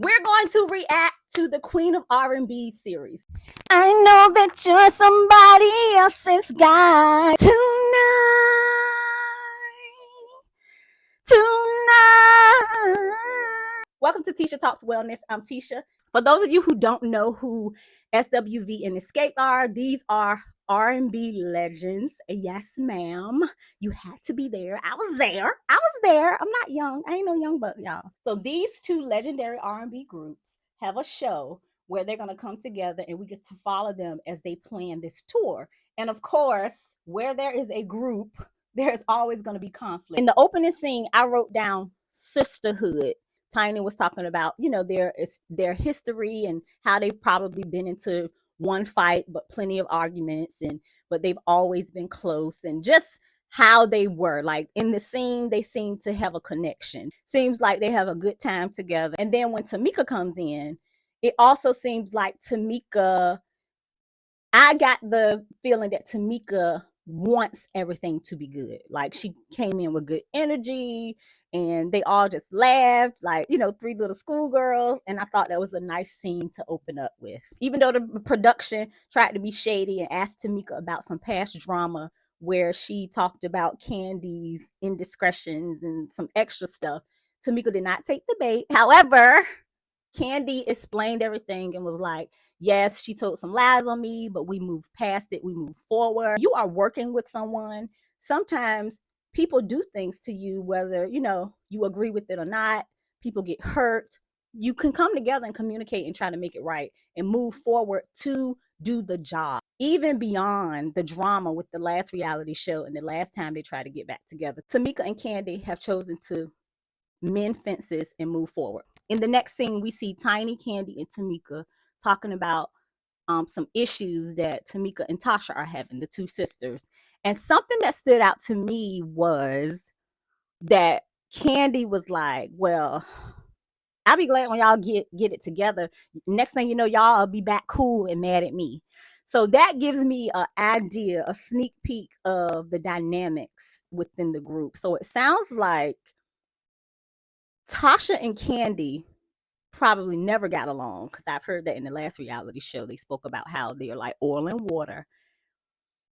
We're going to react to the Queen of R&B series. I know that you're somebody else's guy tonight. Welcome to Tisha Talks Wellness. I'm Tisha. For those of you who don't know who SWV and Xscape are, these are R&B legends. Yes, ma'am. You had to be there. I was there. I'm not young. I ain't no young buck, y'all. So these two legendary R&B groups have a show where they're going to come together and we get to follow them as they plan this tour. And of course, where there is a group, there's always going to be conflict. In the opening scene, I wrote down sisterhood. Tiny was talking about, their history and how they've probably been into one fight, but plenty of arguments, but they've always been close, and just how they were. Like in the scene, they seem to have a connection. Seems like they have a good time together. And then when Tamika comes in, it also seems like Tamika, I got the feeling that Tamika wants everything to be good. Like she came in with good energy and they all just laughed like, three little schoolgirls. And I thought that was a nice scene to open up with. Even though the production tried to be shady and asked Tamika about some past drama where she talked about Candy's indiscretions and some extra stuff, Tamika did not take the bait. However, Candy explained everything and was like, yes, she told some lies on me, but we moved past it. We moved forward. You are working with someone. Sometimes people do things to you, whether, you agree with it or not. People get hurt. You can come together and communicate and try to make it right and move forward to do the job, even beyond the drama with the last reality show and the last time they tried to get back together. Tamika and Candy have chosen to mend fences and move forward. In the next scene, we see Tiny, Candy, and Tamika talking about some issues that Tamika and Tasha are having, the two sisters. And something that stood out to me was that Candy was like, well, I'll be glad when y'all get it together. Next thing you know, y'all will be back cool and mad at me. So that gives me an idea, a sneak peek of the dynamics within the group. So it sounds like Tasha and Candy probably never got along, because I've heard that in the last reality show they spoke about how they're like oil and water.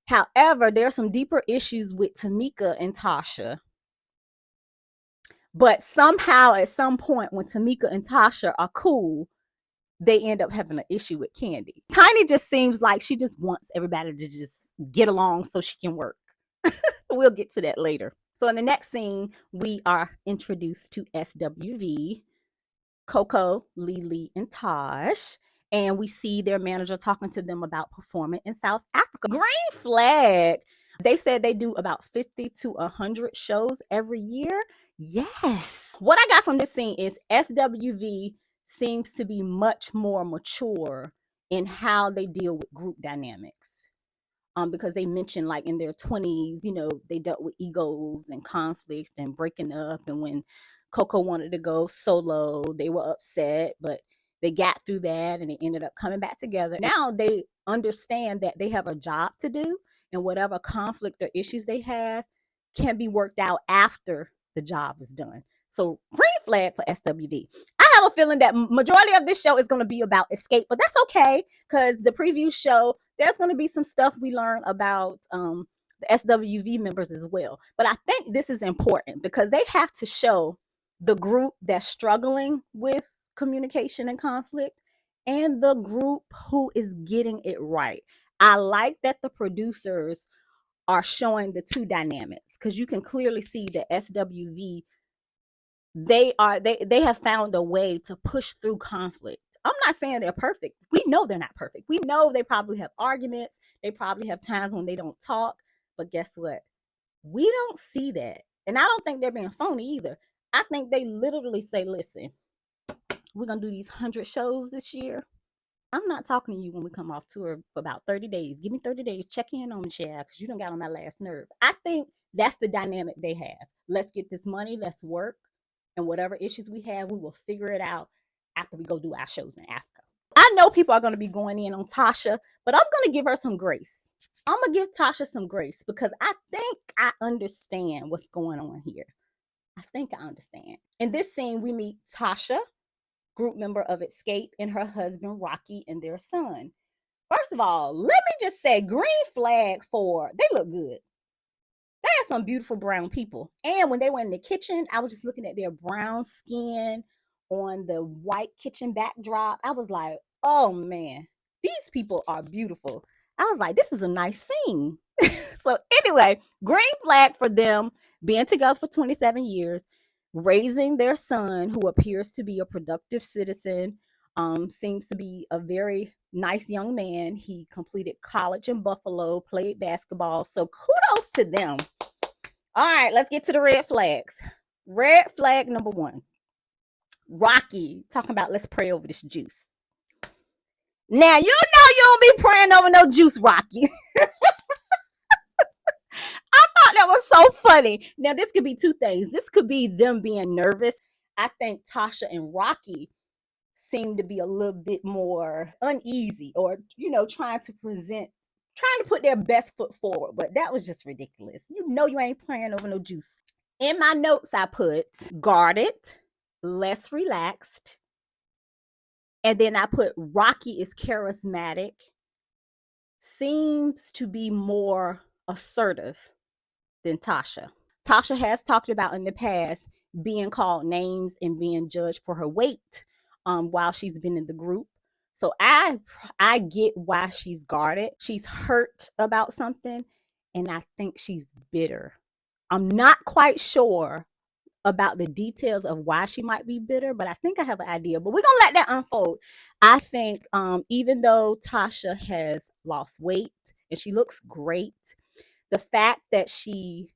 However, there's some deeper issues with Tamika and Tasha. But somehow at some point when Tamika and Tasha are cool, they end up having an issue with Candy. Tiny just seems like she just wants everybody to just get along so she can work. We'll get to that later. So in the next scene, we are introduced to SWV, Coco, Lily, and Taj. And we see their manager talking to them about performing in South Africa. Green flag. They said they do about 50 to 100 shows every year. Yes. What I got from this scene is SWV seems to be much more mature in how they deal with group dynamics. Because they mentioned like in their 20s, they dealt with egos and conflict and breaking up. And when Coco wanted to go solo, they were upset, but they got through that and they ended up coming back together. Now they understand that they have a job to do, and whatever conflict or issues they have can be worked out after the job is done. So green flag for SWV. I have a feeling that majority of this show is going to be about Xscape, but that's okay, because the preview show, there's going to be some stuff we learn about the SWV members as well. But I think this is important because they have to show the group that's struggling with communication and conflict and the group who is getting it right. I like that the producers are showing the two dynamics, because you can clearly see that SWV, they have found a way to push through conflict. I'm not saying they're perfect. We know they're not perfect. We know they probably have arguments. They probably have times when they don't talk. But guess what? We don't see that. And I don't think they're being phony either. I think they literally say, listen, we're going to do these 100 shows this year. I'm not talking to you when we come off tour for about 30 days. Give me 30 days. Check in on me, child, because you done got on my last nerve. I think that's the dynamic they have. Let's get this money. Let's work. And whatever issues we have, we will figure it out after we go do our shows in Africa. I know people are going to be going in on Tasha, but I'm going to give her some grace. I'm going to give Tasha some grace because I think I understand what's going on here. I think I understand. In this scene, we meet Tasha, group member of Xscape, and her husband Rocky and their son. First of all, let me just say, green flag for they look good. They are some beautiful brown people. And when they were in the kitchen, I was just looking at their brown skin on the white kitchen backdrop. I was like, oh man, these people are beautiful. I was like, this is a nice scene. So anyway, green flag for them being together for 27 years, raising their son, who appears to be a productive citizen, seems to be a very nice young man. He completed college in Buffalo, played basketball. So kudos to them. All right, let's get to the red flags. Red flag number one, Rocky talking about let's pray over this juice. Now, you know you don't be praying over no juice, Rocky. I thought that was so funny. Now, this could be two things. This could be them being nervous. I think Tasha and Rocky seem to be a little bit more uneasy, or, trying to put their best foot forward. But that was just ridiculous. You know you ain't praying over no juice. In my notes, I put guarded, less relaxed. And then I put Rocky is charismatic, seems to be more assertive than Tasha. Tasha has talked about in the past being called names and being judged for her weight while she's been in the group. So I get why she's guarded. She's hurt about something, and I think she's bitter. I'm not quite sure about the details of why she might be bitter, but I think I have an idea. But we're gonna let that unfold. I think even though Tasha has lost weight and she looks great, the fact that she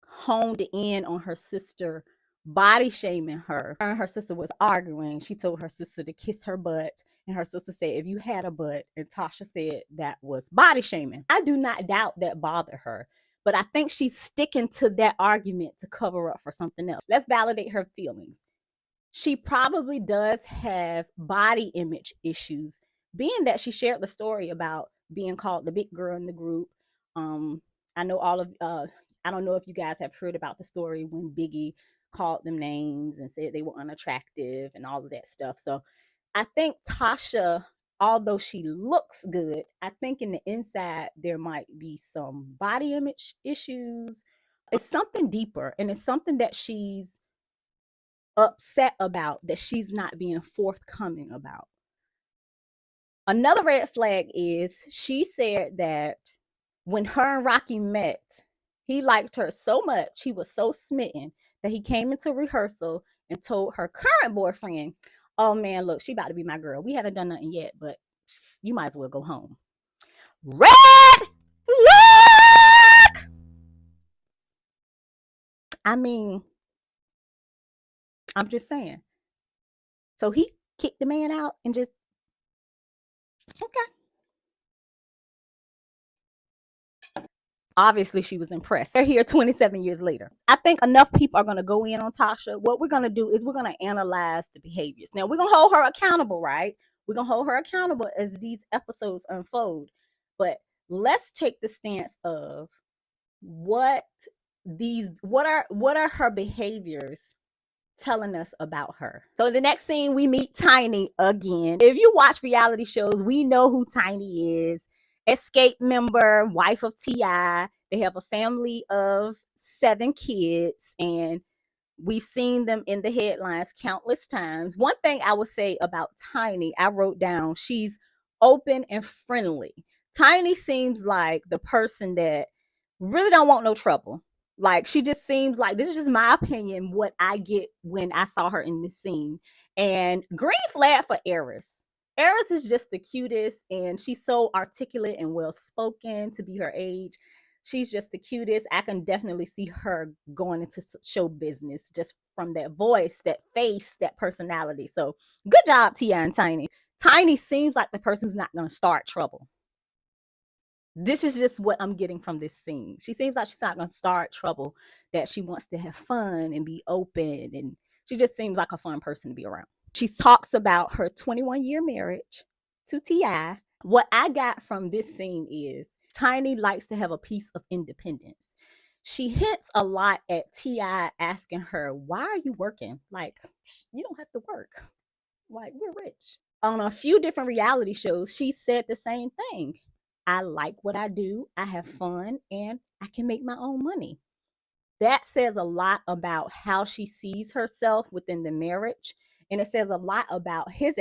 honed in on her sister body shaming her and her sister was arguing, she told her sister to kiss her butt, and her sister said, if you had a butt, and Tasha said that was body shaming. I do not doubt that bothered her, but I think she's sticking to that argument to cover up for something else. Let's validate her feelings. She probably does have body image issues, being that she shared the story about being called the big girl in the group. I know I don't know if you guys have heard about the story when Biggie called them names and said they were unattractive and all of that stuff. So I think Tasha, although she looks good, I think in the inside there might be some body image issues. It's something deeper, and it's something that she's upset about, that she's not being forthcoming about. Another red flag is she said that when her and Rocky met, he liked her so much, he was so smitten, that he came into rehearsal and told her current boyfriend, oh man, look, she about to be my girl. We haven't done nothing yet, but you might as well go home. Red flag! I mean, I'm just saying. So he kicked the man out and just, okay. Obviously, she was impressed. They're here 27 years later. I think enough people are going to go in on Tasha. What we're going to do is we're going to analyze the behaviors. Now, we're going to hold her accountable, right? We're going to hold her accountable as these episodes unfold. But let's take the stance of what are her behaviors telling us about her. So in the next scene, we meet Tiny again. If you watch reality shows, we know who Tiny is. Xscape member, wife of T.I. They have a family of 7 kids, and we've seen them in the headlines countless times. One thing I would say about Tiny, I wrote down, she's open and friendly. Tiny seems like the person that really don't want no trouble. Like, she just seems like, this is just my opinion, what I get when I saw her in this scene. And green flag for Eris. Eris is just the cutest, and she's so articulate and well spoken to be her age. She's just the cutest. I can definitely see her going into show business just from that voice, that face, that personality. So good job, Tia and Tiny. Tiny seems like the person who's not going to start trouble. This is just what I'm getting from this scene. She seems like she's not going to start trouble, that she wants to have fun and be open, and she just seems like a fun person to be around. She talks about her 21-year marriage to T.I. What I got from this scene is Tiny likes to have a piece of independence. She hints a lot at T.I. asking her, why are you working? Like, you don't have to work. Like, we're rich. On a few different reality shows, she said the same thing. I like what I do, I have fun, and I can make my own money. That says a lot about how she sees herself within the marriage. And it says a lot about his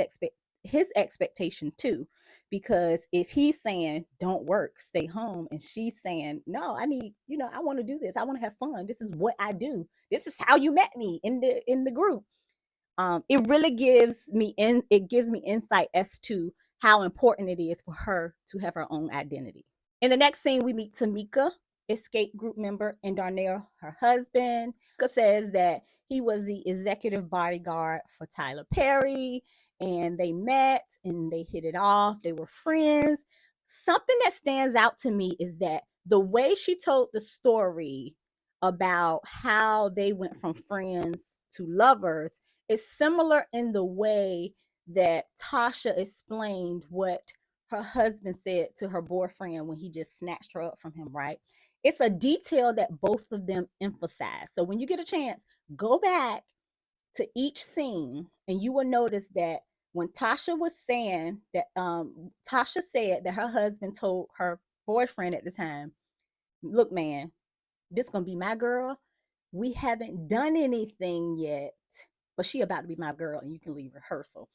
expectation too. Because if he's saying, don't work, stay home, and she's saying, no, I need, I want to do this. I want to have fun. This is what I do. This is how you met me in the group. It really gives me insight as to how important it is for her to have her own identity. In the next scene, we meet Tamika, Xscape group member, and Darnell, her husband. Tamika says that he was the executive bodyguard for Tyler Perry, and they met and they hit it off. They were friends. Something that stands out to me is that the way she told the story about how they went from friends to lovers is similar in the way that Tasha explained what her husband said to her boyfriend when he just snatched her up from him, right? It's a detail that both of them emphasize. So when you get a chance, go back to each scene and you will notice that when Tasha was saying that, Tasha said that her husband told her boyfriend at the time, look, man, this gonna be my girl. We haven't done anything yet, but she about to be my girl and you can leave rehearsal.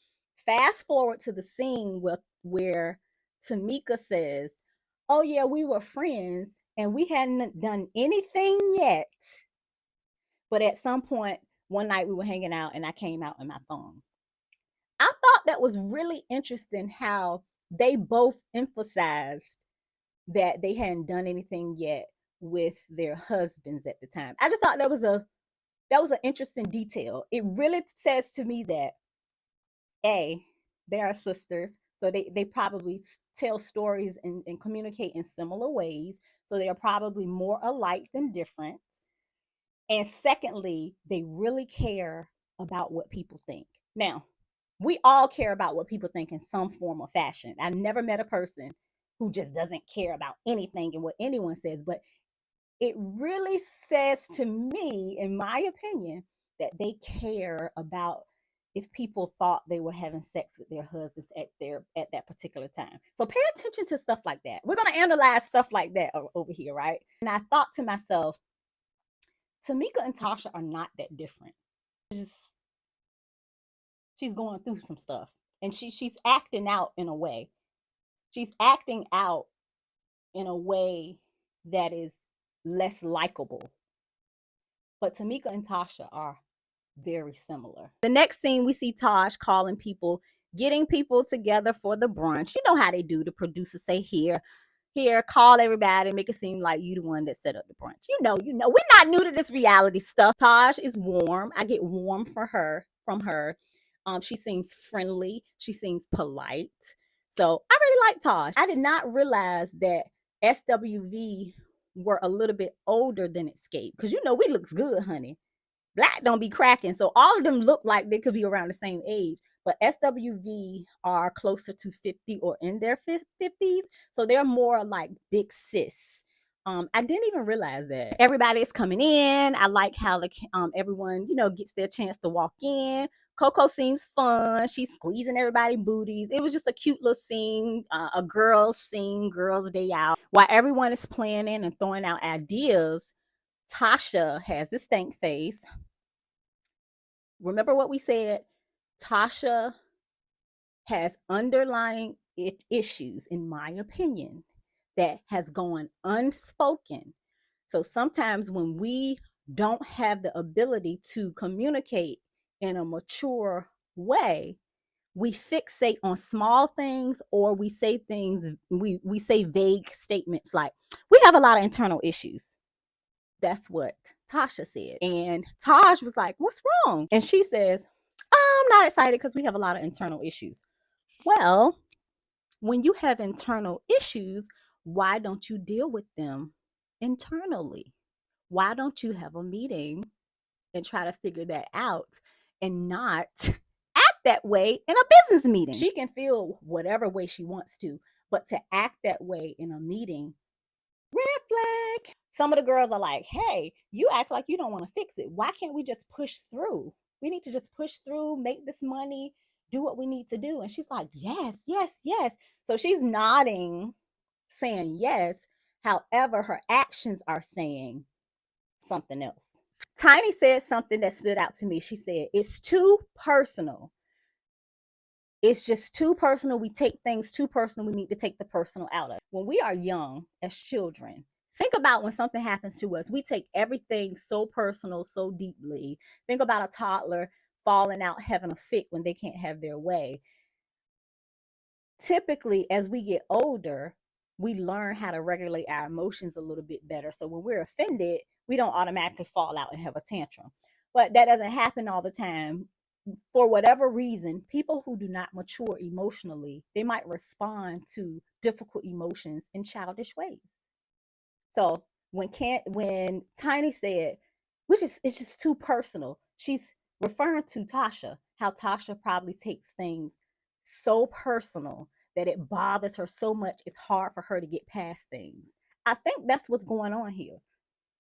Fast forward to the scene where Tamika says, oh yeah, we were friends and we hadn't done anything yet. But at some point, one night we were hanging out and I came out in my phone. I thought that was really interesting how they both emphasized that they hadn't done anything yet with their husbands at the time. I just thought that was an interesting detail. It really says to me that they are sisters, so they probably tell stories and communicate in similar ways. So they are probably more alike than different. And secondly, they really care about what people think. Now, we all care about what people think in some form or fashion. I never met a person who just doesn't care about anything and what anyone says, but it really says to me, in my opinion, that they care about if people thought they were having sex with their husbands at that particular time. So pay attention to stuff like that. We're going to analyze stuff like that over here, right? And I thought to myself, Tamika and Tasha are not that different. She's going through some stuff, and she's acting out in a way. She's acting out in a way that is less likable. But Tamika and Tasha are very similar. The next scene, we see Taj calling people, getting people together for the brunch. You know how they do. The producers say, here, call everybody, make it seem like you the one that set up the brunch. You know, we're not new to this reality stuff. Taj is warm. I get warm from her. She seems friendly. She seems polite. So I really like Taj. I did not realize that SWV were a little bit older than Xscape, because we looks good, honey. Black don't be cracking. So all of them look like they could be around the same age. But SWV are closer to 50 or in their 50s. So they're more like big sis. I didn't even realize that. Everybody is coming in. I like how everyone, gets their chance to walk in. Coco seems fun. She's squeezing everybody's booties. It was just a cute little scene, a girls' scene, girls' day out. While everyone is planning and throwing out ideas, Tasha has this stank face. Remember what we said? Tasha has underlying issues, in my opinion, that has gone unspoken. So sometimes when we don't have the ability to communicate in a mature way, we fixate on small things, or we say things, we say vague statements like, we have a lot of internal issues. That's what Tasha said. And Taj was like, what's wrong? And she says, I'm not excited because we have a lot of internal issues. Well, when you have internal issues, why don't you deal with them internally? Why don't you have a meeting and try to figure that out and not act that way in a business meeting? She can feel whatever way she wants to, but to act that way in a meeting, red flag. Some of the girls are like, hey, you act like you don't want to fix it. Why can't we just push through? We need to just push through, make this money, do what we need to do? And she's like, yes, yes, yes. So she's nodding, saying yes. However, her actions are saying something else. Tiny said something that stood out to me. She said, it's too personal. It's just too personal. We take things too personal. We need to take the personal out of it. When we are young as children, think about when something happens to us. We take everything so personal, so deeply. Think about a toddler falling out, having a fit when they can't have their way. Typically, as we get older, we learn how to regulate our emotions a little bit better. So when we're offended, we don't automatically fall out and have a tantrum. But that doesn't happen all the time. For whatever reason, people who do not mature emotionally, they might respond to difficult emotions in childish ways. So when Tiny said, which is it's just too personal, she's referring to Tasha, how Tasha probably takes things so personal that it bothers her so much it's hard for her to get past things. I think that's what's going on here.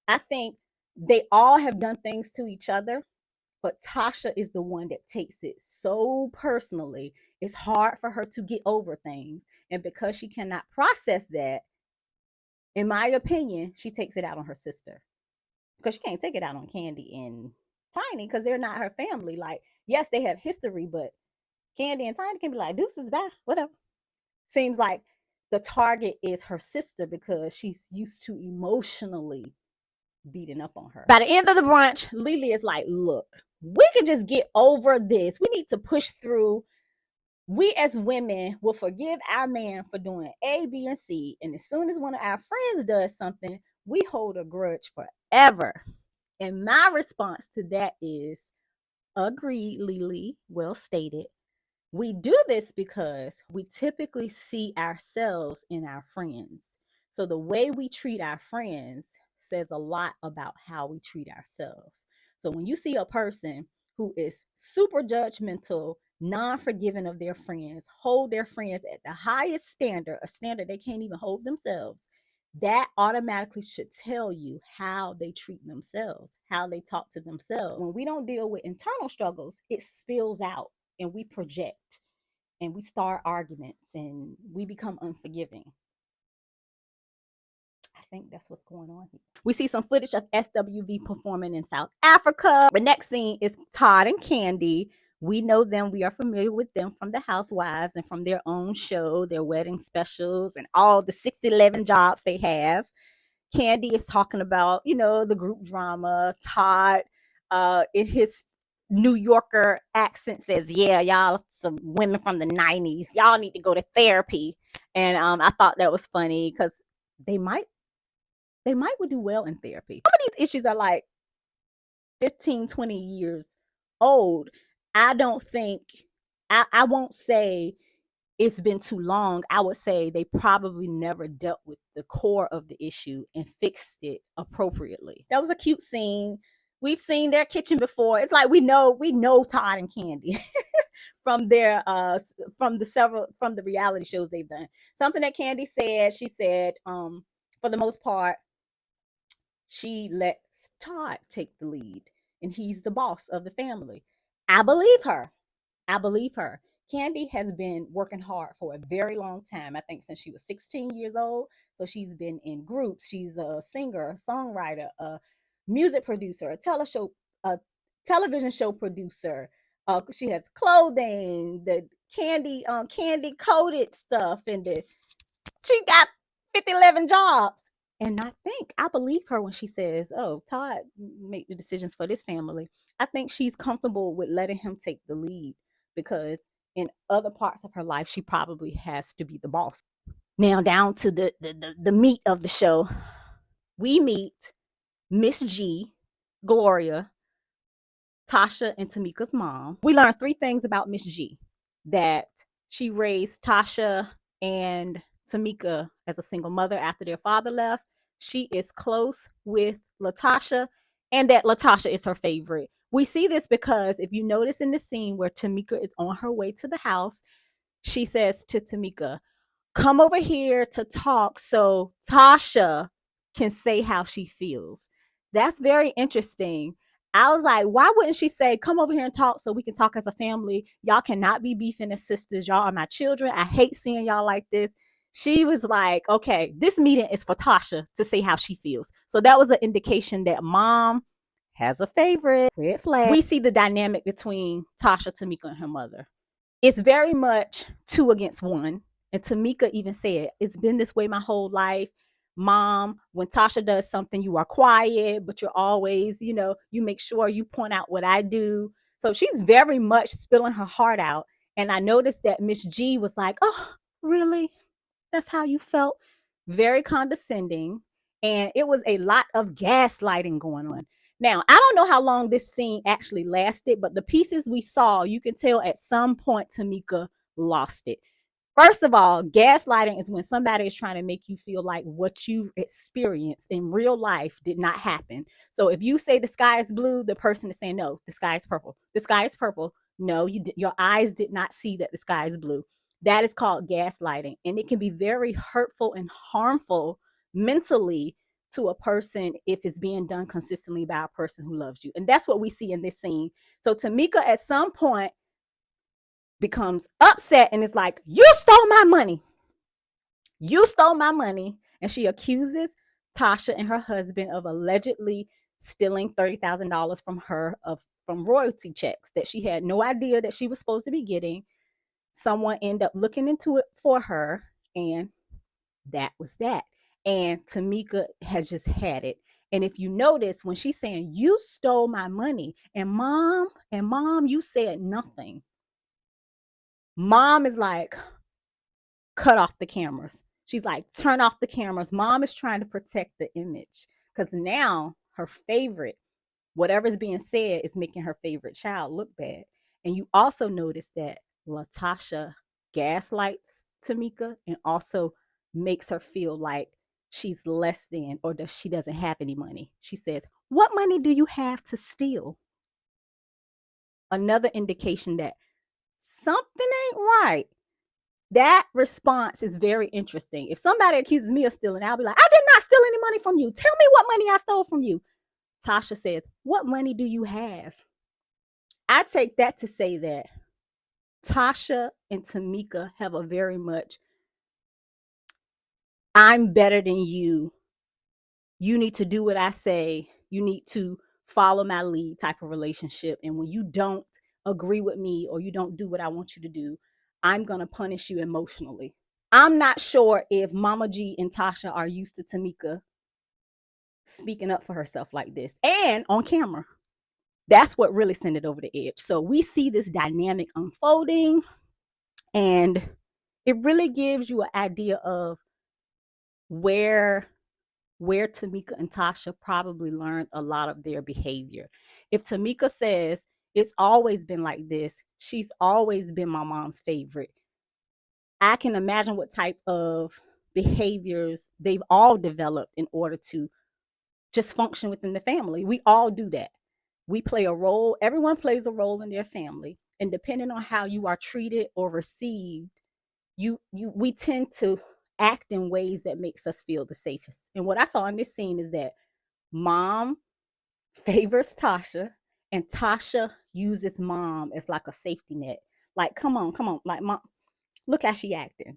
I think they all have done things to each other, but Tasha is the one that takes it so personally. It's hard for her to get over things. And because she cannot process that, in my opinion, she takes it out on her sister. Because she can't take it out on Candy and Tiny because they're not her family. Like, yes, they have history, but Candy and Tiny can be like, deuces, bye, whatever. Seems like the target is her sister because she's used to emotionally beating up on her. By the end of the brunch, Lily is like, look, we can just get over this. We need to push through. We as women will forgive our man for doing A, B, and C. And as soon as one of our friends does something, we hold a grudge forever. And my response to that is, agreed, Lily, well stated. We do this because we typically see ourselves in our friends. So the way we treat our friends says a lot about how we treat ourselves. So when you see a person who is super judgmental, non-forgiving of their friends, hold their friends at the highest standard, a standard they can't even hold themselves, that automatically should tell you how they treat themselves, how they talk to themselves. When we don't deal with internal struggles, it spills out and we project and we start arguments and we become unforgiving. I think that's what's going on here. We see some footage of SWV performing in South Africa. The next scene is Todd and Candy. We know them. We are familiar with them from The Housewives and from their own show, their wedding specials, and all the 611 jobs they have. Candy is talking about, the group drama. Todd, in his New Yorker accent, says, yeah, y'all some women from the 90s. Y'all need to go to therapy. And I thought that was funny because they might would do well in therapy. Some of these issues are like 15, 20 years old. I don't think, I won't say it's been too long. I would say they probably never dealt with the core of the issue and fixed it appropriately. That was a cute scene. We've seen their kitchen before. It's like we know Todd and Candy from their from the reality shows they've done. Something that Candy said, she said, for the most part, she lets Todd take the lead and he's the boss of the family. I believe her. Candy has been working hard for a very long time. I think since she was 16 years old. So she's been in groups. She's a singer, a songwriter, a music producer, a television show producer. She has clothing, the candy coated stuff, and she got 11 jobs. And I believe her when she says, oh, Todd make the decisions for this family. I think she's comfortable with letting him take the lead because in other parts of her life, she probably has to be the boss. Now down to the meat of the show. We meet Miss G, Gloria, Tasha, and Tamika's mom. We learned 3 things about Miss G. That she raised Tasha and Tamika as a single mother after their father left. She is close with Latasha and that Latasha is her favorite. We see this because if you notice in the scene where Tamika is on her way to the house, she says to Tamika, come over here to talk so Tasha can say how she feels. That's very interesting. I was like, why wouldn't she say, come over here and talk so we can talk as a family? Y'all cannot be beefing as sisters. Y'all are my children. I hate seeing y'all like this. She was like, okay, this meeting is for Tasha to say how she feels. So that was an indication that mom has a favorite. Red flag. We see the dynamic between Tasha, Tamika, and her mother. It's very much 2 against 1. And Tamika even said, it's been this way my whole life. Mom, when Tasha does something, you are quiet, but you're always, you make sure you point out what I do. So she's very much spilling her heart out. And I noticed that Miss G was like, oh, really? That's how you felt? Very condescending. And it was a lot of gaslighting going on. Now, I don't know how long this scene actually lasted, but the pieces we saw, you can tell at some point Tamika lost it. First of all, gaslighting is when somebody is trying to make you feel like what you experienced in real life did not happen. So if you say the sky is blue, the person is saying, no, the sky is purple. The sky is purple. No, your eyes did not see that the sky is blue. That is called gaslighting. And it can be very hurtful and harmful mentally to a person if it's being done consistently by a person who loves you. And that's what we see in this scene. So Tamika at some point becomes upset and is like, you stole my money. You stole my money. And she accuses Tasha and her husband of allegedly stealing $30,000 from her from royalty checks that she had no idea that she was supposed to be getting. Someone ended up looking into it for her, and that was that. And Tamika has just had it. And if you notice, when she's saying, you stole my money, and mom, you said nothing. Mom is like, cut off the cameras. She's like, turn off the cameras. Mom is trying to protect the image because now her favorite, whatever's being said, is making her favorite child look bad. And you also notice that Latasha gaslights Tamika and also makes her feel like she's less than or that she doesn't have any money. She says, what money do you have to steal? Another indication that something ain't right. That response is very interesting. If somebody accuses me of stealing, I'll be like, I did not steal any money from you. Tell me what money I stole from you. Tasha says, what money do you have? I take that to say that Tasha and Tamika have a very much, I'm better than you. You need to do what I say. You need to follow my lead type of relationship. And when you don't agree with me or you don't do what I want you to do, I'm going to punish you emotionally. I'm not sure if Mama G and Tasha are used to Tamika speaking up for herself like this and on camera. That's what really sent it over the edge. So we see this dynamic unfolding, and it really gives you an idea of where Tamika and Tasha probably learned a lot of their behavior. If Tamika says, it's always been like this, she's always been my mom's favorite, I can imagine what type of behaviors they've all developed in order to just function within the family. We all do that. We play a role. Everyone plays a role in their family. And depending on how you are treated or received, we tend to act in ways that makes us feel the safest. And what I saw in this scene is that mom favors Tasha, and Tasha uses mom as like a safety net. Like, come on. Like, mom, look how she acting.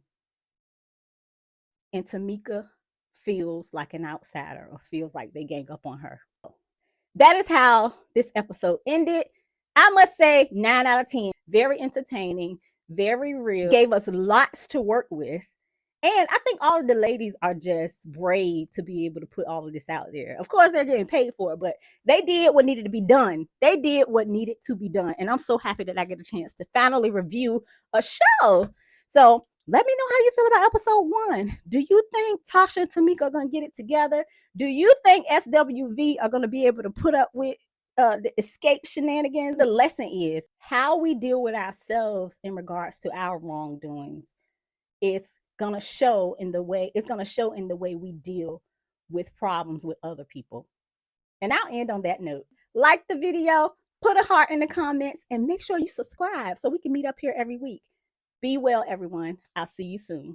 And Tamika feels like an outsider or feels like they gang up on her. That is how this episode ended. I must say 9 out of 10. Very entertaining, very real. Gave us lots to work with. And I think all of the ladies are just brave to be able to put all of this out there. Of course, they're getting paid for it, but they did what needed to be done. They did what needed to be done. And I'm so happy that I get a chance to finally review a show. So let me know how you feel about episode 1. Do you think Tasha and Tamika are going to get it together? Do you think SWV are going to be able to put up with the Xscape shenanigans? The lesson is how we deal with ourselves in regards to our wrongdoings. It's going to show in the way we deal with problems with other people. And I'll end on that note. Like the video, put a heart in the comments, and make sure you subscribe so we can meet up here every week. Be well, everyone. I'll see you soon.